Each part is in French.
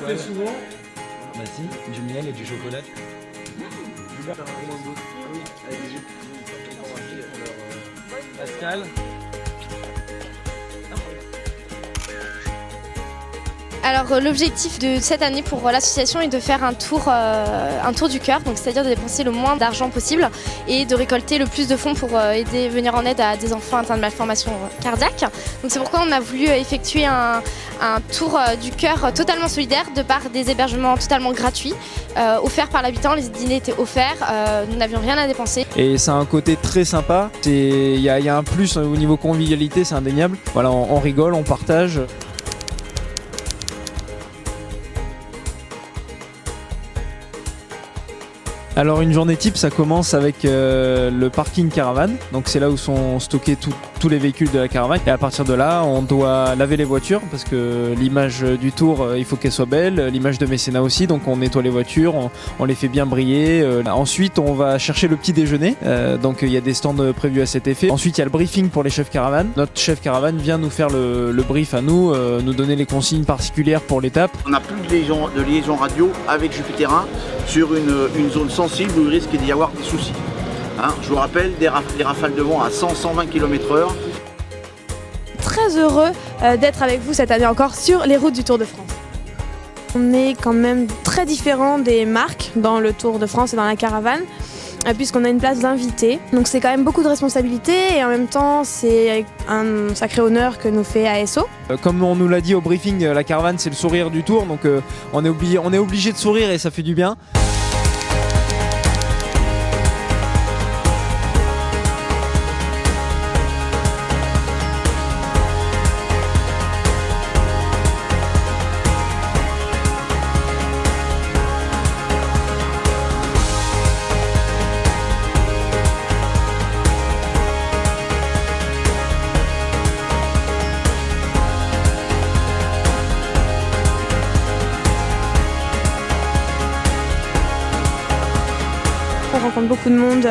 fais souvent? Bah si, du miel et du chocolat. Pascal. Alors l'objectif de cette année pour l'association est de faire un tour du cœur, donc c'est-à-dire de dépenser le moins d'argent possible et de récolter le plus de fonds pour venir en aide à des enfants atteints de malformations cardiaques. Donc c'est pourquoi on a voulu effectuer un tour du cœur totalement solidaire de par des hébergements totalement gratuits, offerts par l'habitant, les dîners étaient offerts, nous n'avions rien à dépenser. Et ça a un côté très sympa, il y a un plus au niveau convivialité, c'est indéniable. Voilà, on rigole, on partage. Alors une journée type, ça commence avec le parking caravane, donc c'est là où sont stockés tous les véhicules de la caravane, et à partir de là on doit laver les voitures parce que l'image du tour il faut qu'elle soit belle, l'image de mécénat aussi, donc on nettoie les voitures, on les fait bien briller. Ensuite on va chercher le petit déjeuner, donc il y a des stands prévus à cet effet. Ensuite il y a le briefing pour les chefs caravane, notre chef caravane vient nous faire le brief à nous, nous donner les consignes particulières pour l'étape. On n'a plus de liaison radio avec Jupiterin sur une zone sensible où il risque d'y avoir des soucis. Je vous rappelle, des rafales de vent à 100-120 km/h. Très heureux d'être avec vous cette année encore sur les routes du Tour de France. On est quand même très différent des marques dans le Tour de France et dans la caravane, puisqu'on a une place d'invité. Donc c'est quand même beaucoup de responsabilités et en même temps c'est un sacré honneur que nous fait ASO. Comme on nous l'a dit au briefing, la caravane c'est le sourire du Tour, donc on est obligé de sourire et ça fait du bien. On rencontre beaucoup de monde,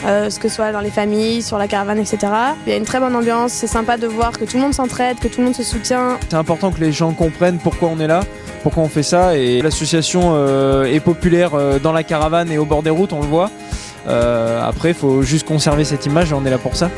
ce que ce soit dans les familles, sur la caravane, etc. Il y a une très bonne ambiance, c'est sympa de voir que tout le monde s'entraide, que tout le monde se soutient. C'est important que les gens comprennent pourquoi on est là, pourquoi on fait ça, et l'association est populaire dans la caravane et au bord des routes, on le voit. Après, il faut juste conserver cette image et on est là pour ça.